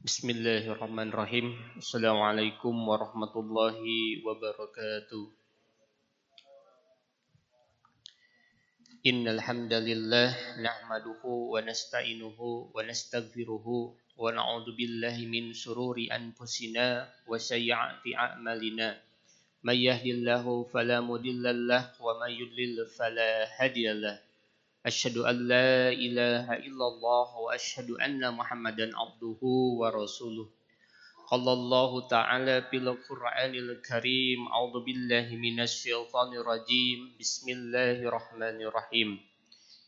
Bismillahirrahmanirrahim. Assalamualaikum warahmatullahi wabarakatuh. Innal hamdalillah nahmaduhu wa nasta'inuhu wa nastaghfiruhu wa na'udzu billahi min shururi anfusina wa sayyiati a'malina. May yahdihillahu fala mudhillalah wa may yudlil fala hadiyalah. Asyhadu an la ilaha illallah wa asyhadu anna Muhammadan abduhu wa rasuluh. Qala Allah Ta'ala fil Qur'anil Karim. A'udzu billahi minasy syaithanir rajim. Bismillahirrahmanirrahim.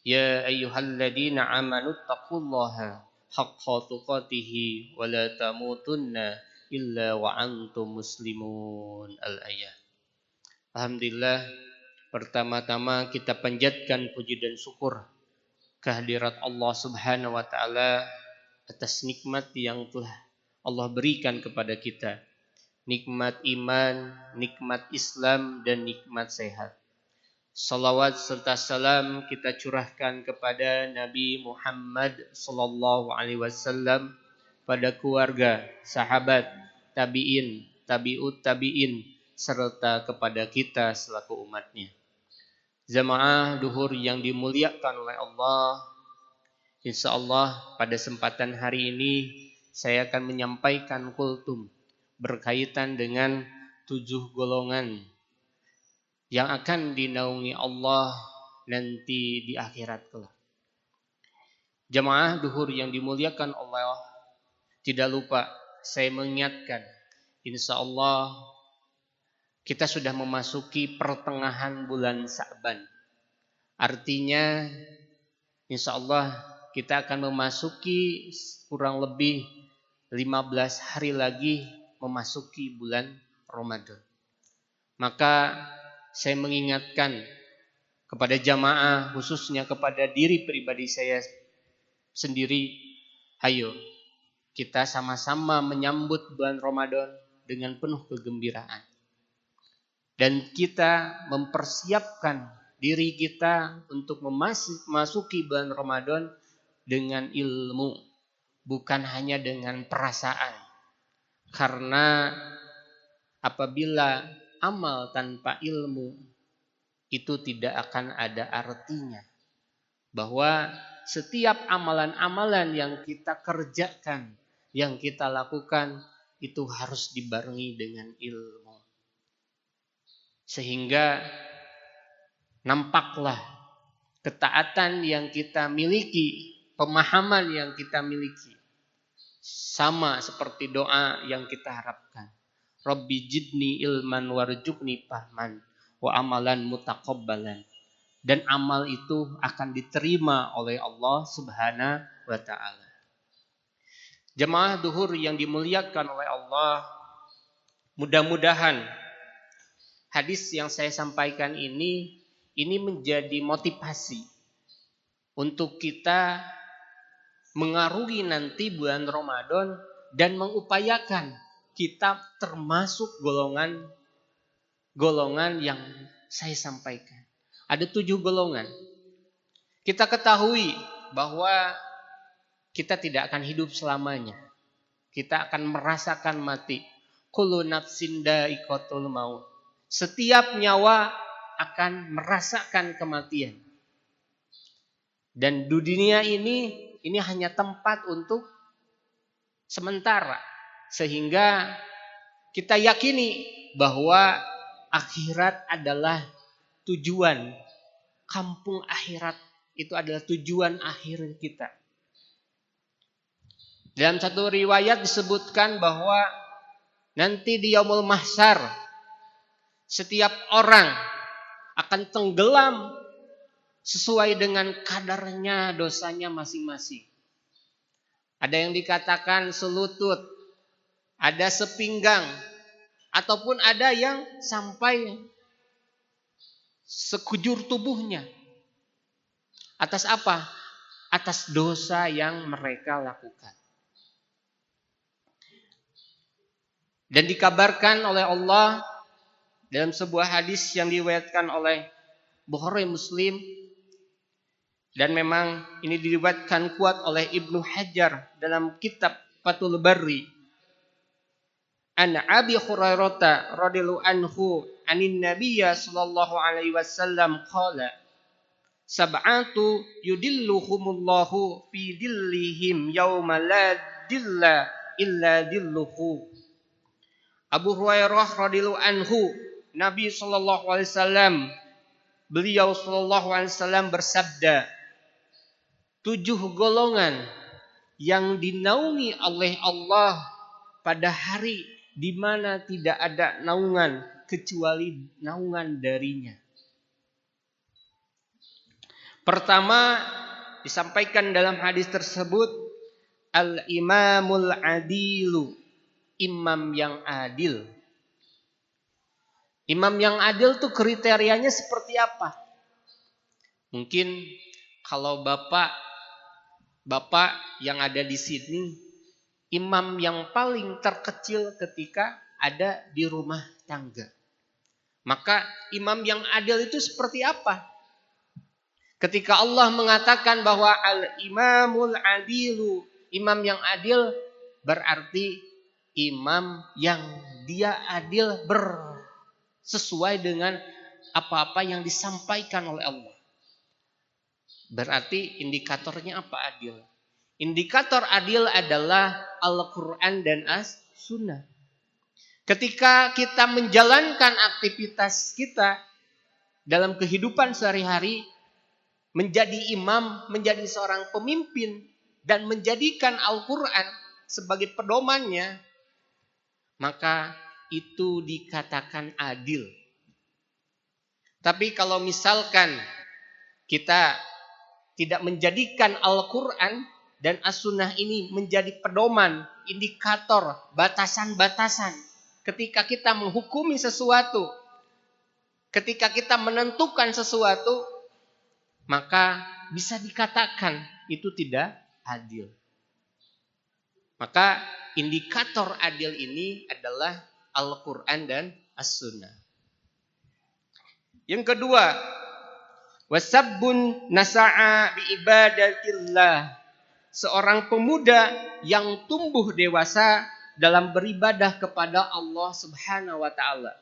Ya ayyuhalladzina amanu taqullaha haqqa tuqatih wa la tamutunna illa wa antum muslimun. Al-ayat. Alhamdulillah, pertama-tama kita panjatkan puji dan syukur kehadirat Allah Subhanahu wa taala atas nikmat yang telah Allah berikan kepada kita. Nikmat iman, nikmat Islam, dan nikmat sehat. Salawat serta salam kita curahkan kepada Nabi Muhammad sallallahu alaihi wasallam, pada keluarga, sahabat, tabi'in, tabi'ut tabi'in, serta kepada kita selaku umatnya. Jamaah duhur yang dimuliakan oleh Allah, insyaallah pada kesempatan hari ini saya akan menyampaikan kultum berkaitan dengan 7 golongan yang akan dinaungi Allah nanti di akhirat kelak. Jamaah duhur yang dimuliakan Allah, tidak lupa saya mengingatkan, insyaallah kita sudah memasuki pertengahan bulan Sa'ban. Artinya insyaallah kita akan memasuki kurang lebih 15 hari lagi memasuki bulan Ramadan. Maka saya mengingatkan kepada jamaah, khususnya kepada diri pribadi saya sendiri, ayo kita sama-sama menyambut bulan Ramadan dengan penuh kegembiraan. Dan kita mempersiapkan diri kita untuk memasuki bulan Ramadan dengan ilmu, bukan hanya dengan perasaan. Karena apabila amal tanpa ilmu itu tidak akan ada artinya. Bahwa setiap amalan-amalan yang kita kerjakan, yang kita lakukan, itu harus dibarengi dengan ilmu. Sehingga nampaklah ketaatan yang kita miliki, pemahaman yang kita miliki, sama seperti doa yang kita harapkan. Rabbi jidni ilman warjukni fahman wa amalan mutaqabbalan. Dan amal itu akan diterima oleh Allah Subhanahu wa taala. Jemaah duhur yang dimuliakan oleh Allah, mudah-mudahan hadis yang saya sampaikan ini menjadi motivasi untuk kita mengarungi nanti bulan Ramadan dan mengupayakan kita termasuk golongan yang saya sampaikan. Ada 7 golongan. Kita ketahui bahwa kita tidak akan hidup selamanya. Kita akan merasakan mati. Kullu nafsin dha'iqatul maut. Setiap nyawa akan merasakan kematian. Dan dunia ini hanya tempat untuk sementara. Sehingga kita yakini bahwa akhirat adalah tujuan. Kampung akhirat itu adalah tujuan akhir kita. Dalam satu riwayat disebutkan bahwa nanti di Yaumul Mahsyar setiap orang akan tenggelam sesuai dengan kadarnya dosanya masing-masing. Ada yang dikatakan selutut, ada sepinggang, ataupun ada yang sampai sekujur tubuhnya. Atas apa? Atas dosa yang mereka lakukan. Dan dikabarkan oleh Allah dalam sebuah hadis yang diriwayatkan oleh Bukhari Muslim, dan memang ini diriwayatkan kuat oleh Ibnu Hajar dalam kitab Fathul Bari. An Abi Hurairah radhiyallahu anhu anin Nabiyya sallallahu alaihi wasallam qala sab'atu yudilluhumullahu fi dillihim yauma la dilla illa dilluhu. Abu Hurairah radhiyallahu anhu, Nabi sallallahu alaihi wasallam, beliau sallallahu alaihi wasallam bersabda, 7 golongan yang dinaungi oleh Allah pada hari di mana tidak ada naungan kecuali naungan darinya. Pertama, disampaikan dalam hadis tersebut, al-imamul adilu, imam yang adil. Imam yang adil tuh kriterianya seperti apa? Mungkin kalau bapak yang ada di sini, imam yang paling terkecil ketika ada di rumah tangga. Maka imam yang adil itu seperti apa? Ketika Allah mengatakan bahwa al-imamul adilu, imam yang adil, berarti imam yang dia adil sesuai dengan apa-apa yang disampaikan oleh Allah. Berarti indikatornya apa adil? Indikator adil adalah Al-Quran dan As-Sunnah. Ketika kita menjalankan aktivitas kita dalam kehidupan sehari-hari, menjadi imam, menjadi seorang pemimpin, dan menjadikan Al-Quran sebagai pedomannya, maka itu dikatakan adil. Tapi kalau misalkan kita tidak menjadikan Al-Quran dan As-Sunnah ini menjadi pedoman, indikator, batasan-batasan ketika kita menghukumi sesuatu, ketika kita menentukan sesuatu, maka bisa dikatakan itu tidak adil. Maka indikator adil ini adalah Al-Quran dan As-Sunnah. Yang kedua, wasabbun nasa'a bi ibadatillah, seorang pemuda yang tumbuh dewasa dalam beribadah kepada Allah Subhanahu wa taala.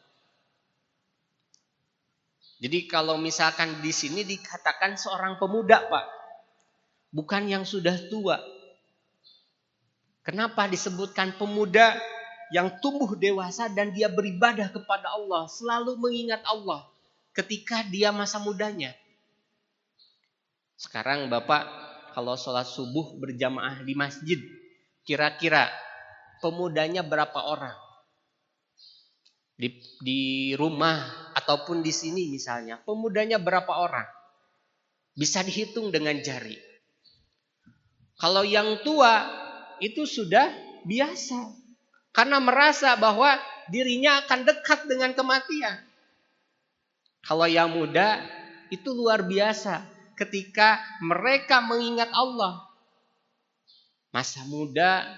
Jadi kalau misalkan di sini dikatakan seorang pemuda, Pak, bukan yang sudah tua. Kenapa disebutkan pemuda yang tumbuh dewasa dan dia beribadah kepada Allah, selalu mengingat Allah ketika dia masa mudanya? Sekarang Bapak kalau sholat subuh berjamaah di masjid, kira-kira pemudanya berapa orang? Di rumah ataupun di sini misalnya, pemudanya berapa orang? Bisa dihitung dengan jari. Kalau yang tua itu sudah biasa, karena merasa bahwa dirinya akan dekat dengan kematian. Kalau yang muda itu luar biasa, ketika mereka mengingat Allah. Masa muda,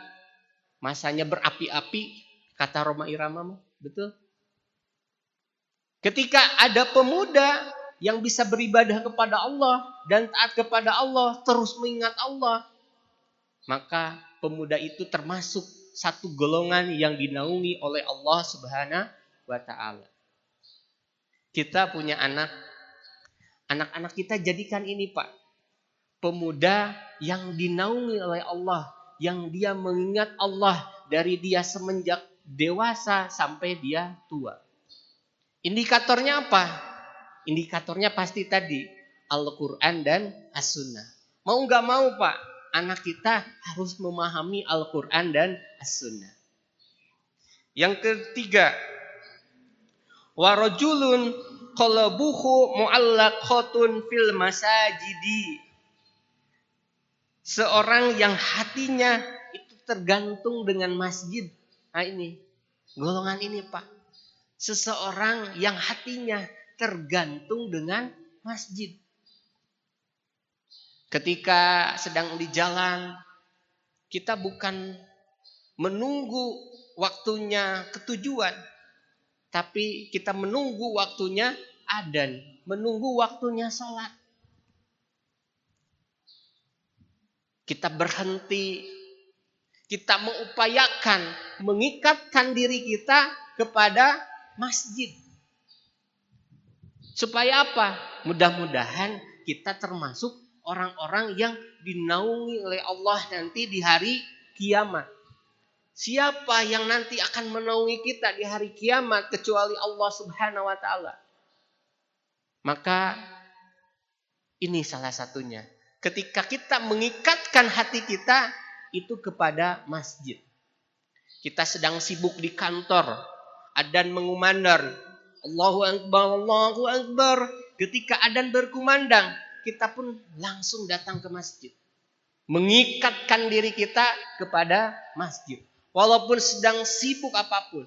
masanya berapi-api, kata Roma Irama, betul? Ketika ada pemuda yang bisa beribadah kepada Allah dan taat kepada Allah, terus mengingat Allah, maka pemuda itu termasuk satu golongan yang dinaungi oleh Allah Subhanahu wa taala. Kita punya anak-anak kita jadikan ini, Pak, pemuda yang dinaungi oleh Allah, yang dia mengingat Allah dari dia semenjak dewasa sampai dia tua. Indikatornya apa? Indikatornya pasti tadi Al-Quran dan As-Sunnah. Mau gak mau, Pak, anak kita harus memahami Al-Quran dan As-Sunnah. Yang ketiga, warajulun qalbuhu mu'allaqatun fil masajidi, seorang yang hatinya itu tergantung dengan masjid. Nah ini, golongan ini, Pak. Seseorang yang hatinya tergantung dengan masjid. Ketika sedang di jalan, kita bukan menunggu waktunya ketujuan, tapi kita menunggu waktunya adzan, menunggu waktunya sholat. Kita berhenti, Kita mengupayakan mengikatkan diri kita kepada masjid. Supaya apa? Mudah-mudahan kita termasuk orang-orang yang dinaungi oleh Allah nanti di hari kiamat. Siapa yang nanti akan menaungi kita di hari kiamat kecuali Allah Subhanahu wa taala? Maka ini salah satunya. Ketika kita mengikatkan hati kita itu kepada masjid. Kita sedang sibuk di kantor, adzan mengumandang, Allahu Akbar, Allahu Akbar. Ketika adzan berkumandang, kita pun langsung datang ke masjid. Mengikatkan diri kita kepada masjid. Walaupun sedang sibuk apapun.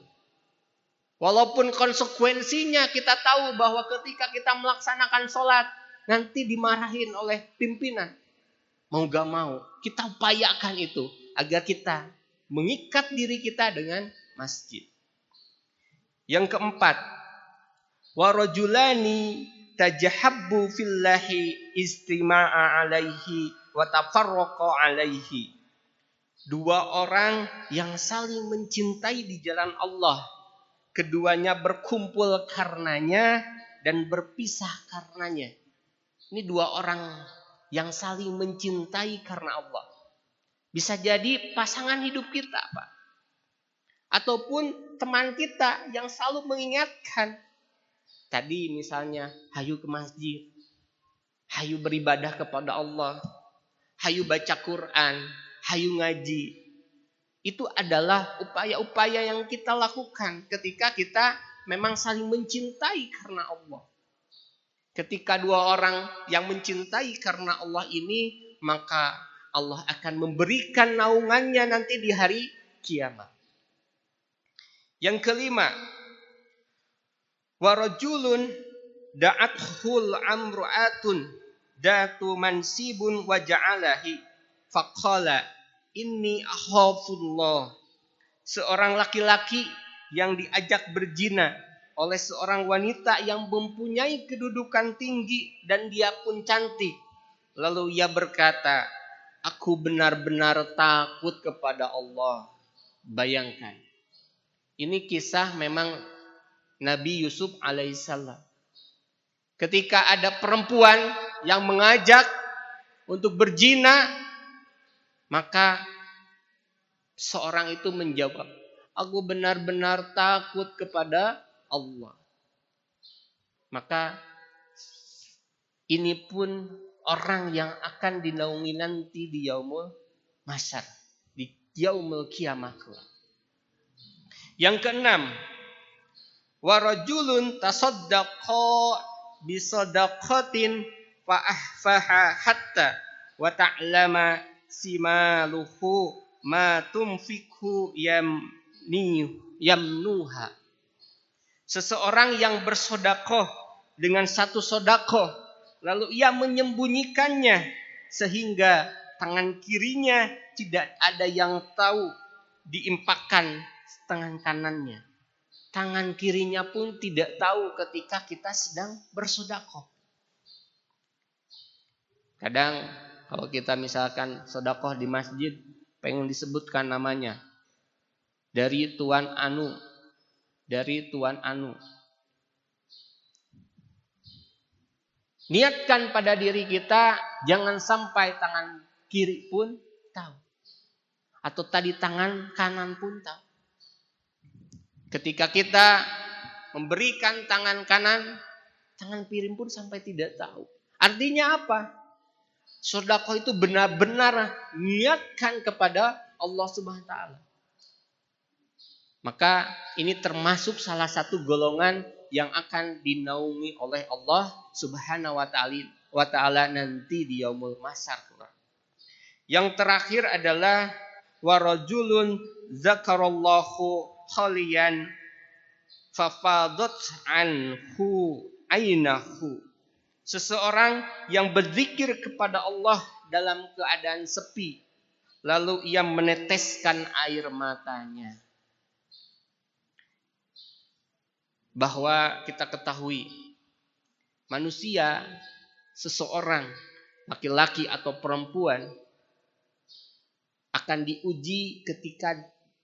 Walaupun konsekuensinya kita tahu bahwa ketika kita melaksanakan sholat, nanti dimarahin oleh pimpinan. Mau gak mau, kita upayakan itu agar kita mengikat diri kita dengan masjid. Yang keempat, warajulani tajahabbu fillahi istima'a alaihi wa tafarraqa alaihi. Dua orang yang saling mencintai di jalan Allah. Keduanya berkumpul karenanya dan berpisah karenanya. Ini dua orang yang saling mencintai karena Allah. Bisa jadi pasangan hidup kita, Pak. Ataupun teman kita yang selalu mengingatkan. Tadi misalnya, hayu ke masjid. Hayu beribadah kepada Allah. Hayu baca Quran. Hayu ngaji. Itu adalah upaya-upaya yang kita lakukan ketika kita memang saling mencintai karena Allah. Ketika dua orang yang mencintai karena Allah ini, maka Allah akan memberikan naungannya nanti di hari kiamat. Yang kelima, warajulun da'athul amru'atun datu mansibun wa ja'alahi faqala inni akhafullah. Seorang laki-laki yang diajak berzina oleh seorang wanita yang mempunyai kedudukan tinggi dan dia pun cantik. Lalu ia berkata, aku benar-benar takut kepada Allah. Bayangkan. Ini kisah memang Nabi Yusuf alaihissalam. Ketika ada perempuan yang mengajak untuk berzina, maka seorang itu menjawab, aku benar-benar takut kepada Allah. Maka ini pun orang yang akan dinaungi nanti di yaumul masyar, di yaumul kiamah. Yang keenam, warajulun tasaddaqa bisadaqatin fa ahfaha hatta wa ta'lama simaluhu ma tunfikhu yamnuha. Seseorang yang bersodakoh dengan satu sodakoh, lalu ia menyembunyikannya sehingga tangan kirinya tidak ada yang tahu diimpakkan tangan kanannya. Tangan kirinya pun tidak tahu ketika kita sedang bersodakoh. Kadang kalau kita misalkan sodakoh di masjid, pengen disebutkan namanya. Dari Tuan Anu. Dari Tuan Anu. Niatkan pada diri kita, jangan sampai tangan kiri pun tahu. Atau tadi tangan kanan pun tahu. Ketika kita memberikan tangan kanan, tangan kiri pun sampai tidak tahu. Artinya apa? Sedekah itu benar-benar niatkan kepada Allah Subhanahu wa taala. Maka ini termasuk salah satu golongan yang akan dinaungi oleh Allah Subhanahu wa taala nanti di yaumul masyar. Yang terakhir adalah warajulun zakarallahu khaliyan fafadat anhu ainahu. Seseorang yang berzikir kepada Allah dalam keadaan sepi, lalu ia meneteskan air matanya. Bahwa kita ketahui manusia, seseorang, laki-laki atau perempuan, akan diuji ketika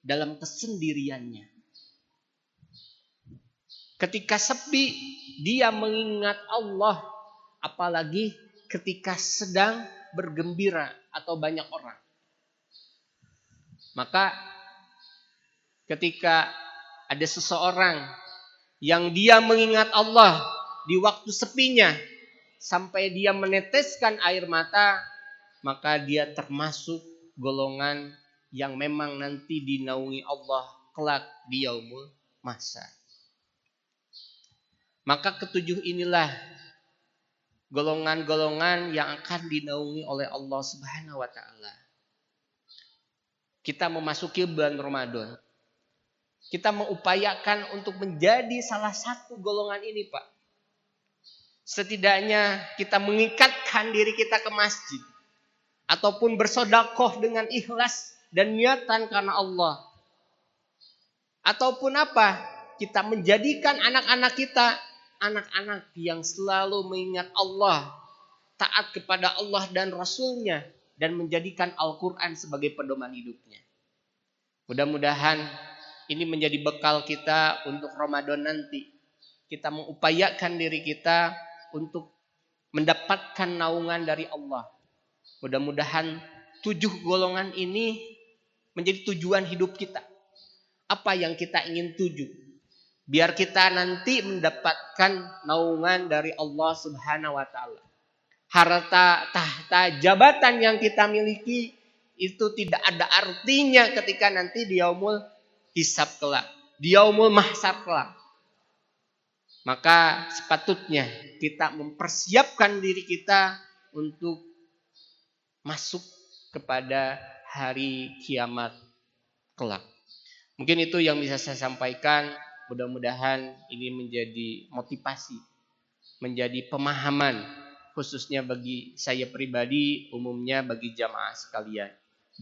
dalam kesendiriannya. Ketika sepi, dia mengingat Allah, apalagi ketika sedang bergembira atau banyak orang. Maka ketika ada seseorang yang dia mengingat Allah di waktu sepinya sampai dia meneteskan air mata, maka dia termasuk golongan yang memang nanti dinaungi Allah kelak di yaumul mahsyar. Maka ketujuh inilah golongan-golongan yang akan dinaungi oleh Allah Subhanahu wa taala. Kita memasuki bulan Ramadan. Kita mengupayakan untuk menjadi salah satu golongan ini, Pak. Setidaknya kita mengikatkan diri kita ke masjid. Ataupun bersedekah dengan ikhlas dan niatan karena Allah. Ataupun apa? Kita menjadikan anak-anak kita anak-anak yang selalu mengingat Allah, taat kepada Allah dan Rasul-Nya, dan menjadikan Al-Quran sebagai pedoman hidupnya. Mudah-mudahan ini menjadi bekal kita untuk Ramadan nanti. Kita mengupayakan diri kita untuk mendapatkan naungan dari Allah. Mudah-mudahan 7 golongan ini menjadi tujuan hidup kita. Apa yang kita ingin tuju? Biar kita nanti mendapatkan naungan dari Allah Subhanahu wa taala. Harta, tahta, jabatan yang kita miliki itu tidak ada artinya ketika nanti di yaumul hisab kelak, di yaumul mahsyar kelak. Maka sepatutnya kita mempersiapkan diri kita untuk masuk kepada hari kiamat kelak. Mungkin itu yang bisa saya sampaikan. Mudah-mudahan ini menjadi motivasi, menjadi pemahaman, khususnya bagi saya pribadi, umumnya bagi jamaah sekalian.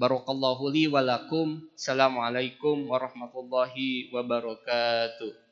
Barakallahu li wa lakum. Assalamualaikum warahmatullahi wabarakatuh.